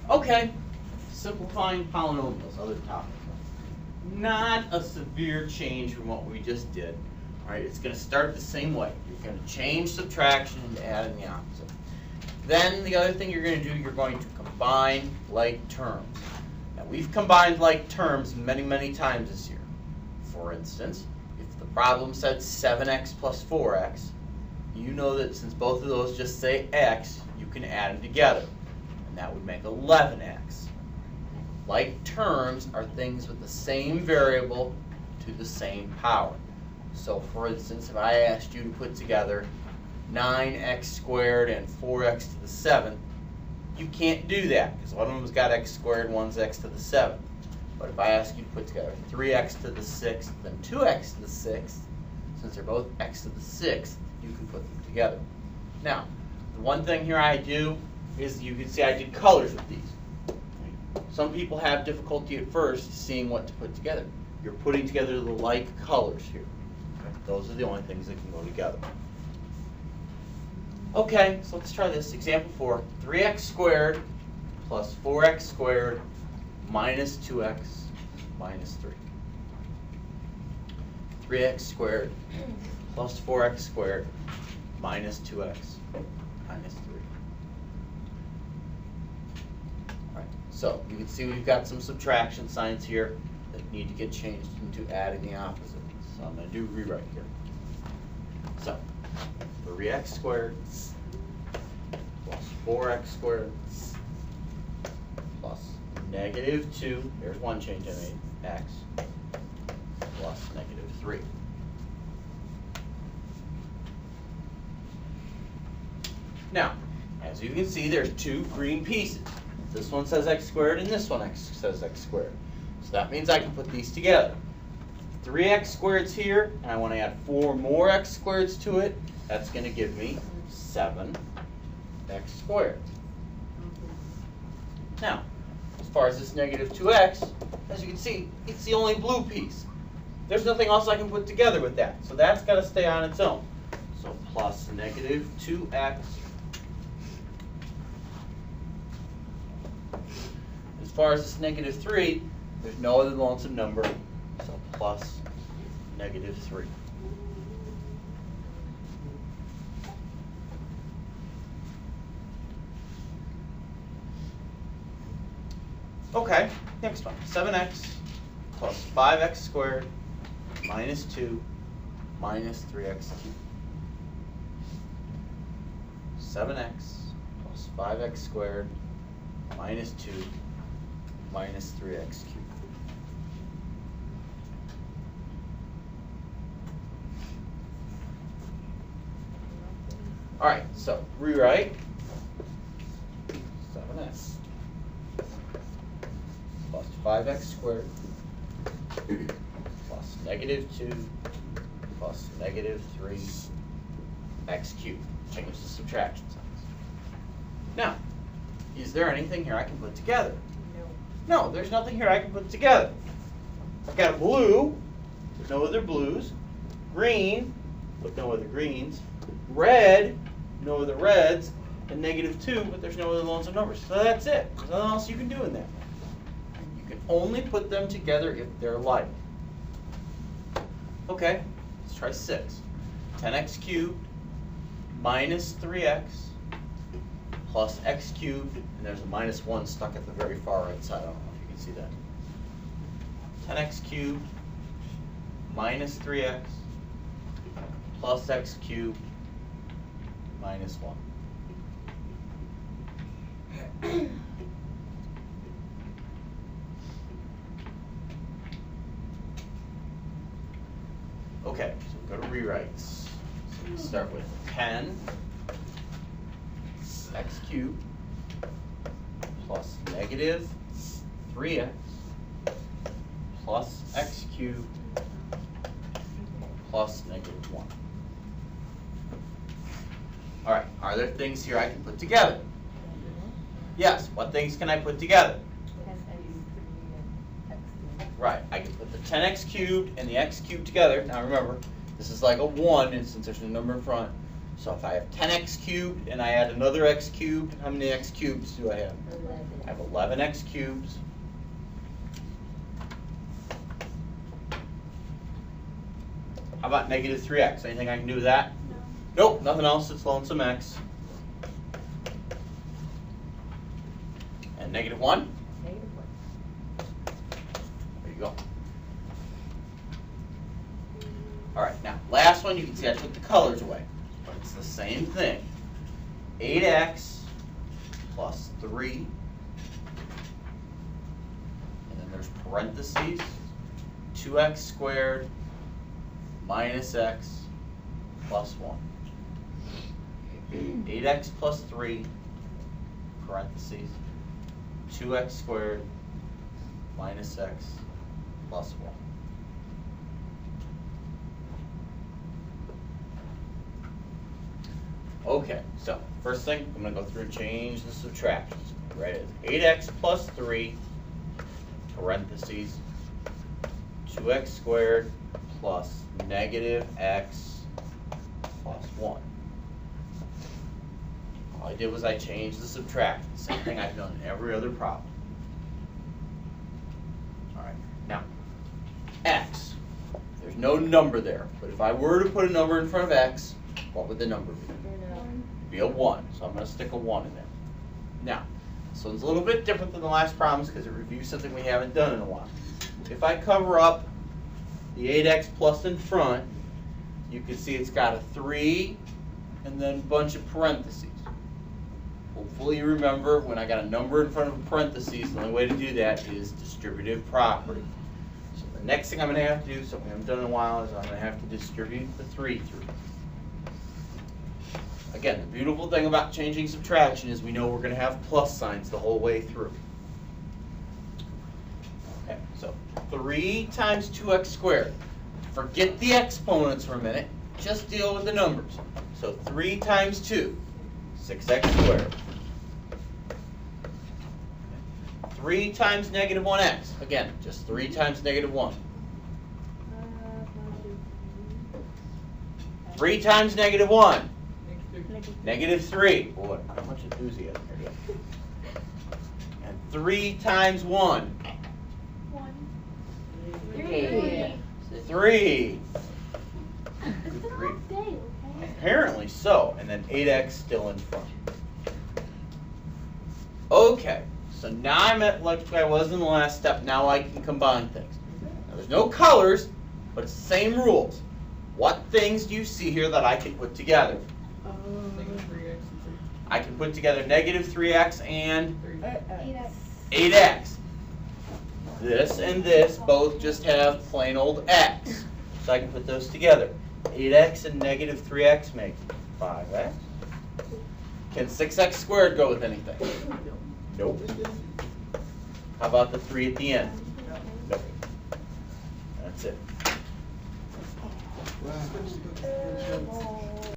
Okay, simplifying polynomials, other topic. Not a severe change from what we just did. All right, it's going to start the same way. You're going to change subtraction and add in the opposite. Then the other thing you're going to do, you're going to combine like terms. Now we've combined like terms many, many times this year. For instance, if the problem said 7x plus 4x, you know that since both of those just say x, you can add them together. And that would make 11x. Like terms are things with the same variable to the same power. So for instance, if I asked you to put together 9x squared and 4x to the 7th, you can't do that because one of them's got x squared and one's x to the 7th. But if I ask you to put together 3x to the 6th and 2x to the 6th, since they're both x to the 6th, you can put them together. Now, the one thing here I do is you can see I did colors with these. Some people have difficulty at first seeing what to put together. You're putting together the like colors here. Okay? Those are the only things that can go together. Okay, so let's try this. Example 4, 3x squared plus 4x squared minus 2x minus 3. 3x squared plus 4x squared minus 2x minus 3. All right, so you can see we've got some subtraction signs here that need to get changed into adding the opposite. So I'm going to do rewrite here. So 3x squared plus 4x squared plus negative 2, there's one change I made, x, plus negative 3. Now, as you can see, there's two green pieces. This one says x squared and this one says x squared. So that means I can put these together. 3x squared's here, and I want to add 4 more x squareds to it. That's going to give me 7x squared. Now, as far as this negative 2x, as you can see, it's the only blue piece. There's nothing else I can put together with that. So that's got to stay on its own. So plus negative 2x. As far as this negative 3, there's no other lonesome number. So plus negative 3. Okay, next one. 7x plus 5x squared minus 2 minus 3x cubed. 7x plus 5x squared minus 2 minus 3x cubed. All right, so rewrite 7x plus 5x squared plus negative 2 plus negative 3x cubed. Change the subtraction signs. Now, is there anything here I can put together? No, there's nothing here I can put together. I've got a blue, there's no other blues. Green, but no other greens. Red, no other reds. And negative 2, but there's no other lonesome numbers. So that's it. There's nothing else you can do in there. You can only put them together if they're like. Okay, let's try 6. 10x cubed minus 3x plus x cubed, and there's a minus 1 stuck at the very far right side. I don't know if you can see that. 10x cubed minus 3x plus x cubed minus 1. Okay, so we go to rewrites. So we start with 10 x cubed plus negative 3x plus x cubed plus negative 1. All right, are there things here I can put together? Yes, what things can I put together? Right, I can put the 10x cubed and the x cubed together. Now remember, this is like a 1, and since there's no number in front, So if I have 10x cubed and I add another x cubed, how many x cubes do I have? 11. I have 11 x cubes. How about negative 3x? Anything I can do with that? No. Nope, nothing else. It's lonesome x. And negative 1? Negative 1. There you go. All right, now, last one, you can see I took the colors away. But it's the same thing. 8x plus 3. And then there's parentheses. 2x squared minus x plus 1. 8x plus 3, parentheses, 2x squared minus x plus 1. Okay, so first thing, I'm going to go through and change the subtractions. Right, it's 8x plus 3, parentheses, 2x squared plus negative x plus 1. All I did was I changed the subtract. Same thing I've done in every other problem. All right, now, x. There's no number there, but if I were to put a number in front of x, what would the number be? It'd be a 1, so I'm going to stick a 1 in there. Now, this one's a little bit different than the last problems because it reviews something we haven't done in a while. If I cover up the 8x plus in front, you can see it's got a 3 and then a bunch of parentheses. Hopefully you remember when I got a number in front of a parentheses, the only way to do that is distributive property. So the next thing I'm going to have to do, something I haven't done in a while, is I'm going to have to distribute the 3 through. Again, the beautiful thing about changing subtraction is we know we're going to have plus signs the whole way through. Okay, so 3 times 2x squared. Forget the exponents for a minute. Just deal with the numbers. So 3 times 2, 6x squared. 3 times negative 1x. Again, just 3 times negative 1. 3 times negative 1. Negative 3. Boy, how much enthusiasm here. And 3 times 1. 3. 3. Apparently so. And then 8x still in front. Okay. So now I'm at like I was in the last step. Now I can combine things. Now there's no colors, but it's the same rules. What things do you see here that I can put together? I can put together negative 3x and 8x. This and this both just have plain old x. So I can put those together. 8x and negative 3x make 5x. Can 6x squared go with anything? Nope. How about the 3 at the end? Nope. That's it.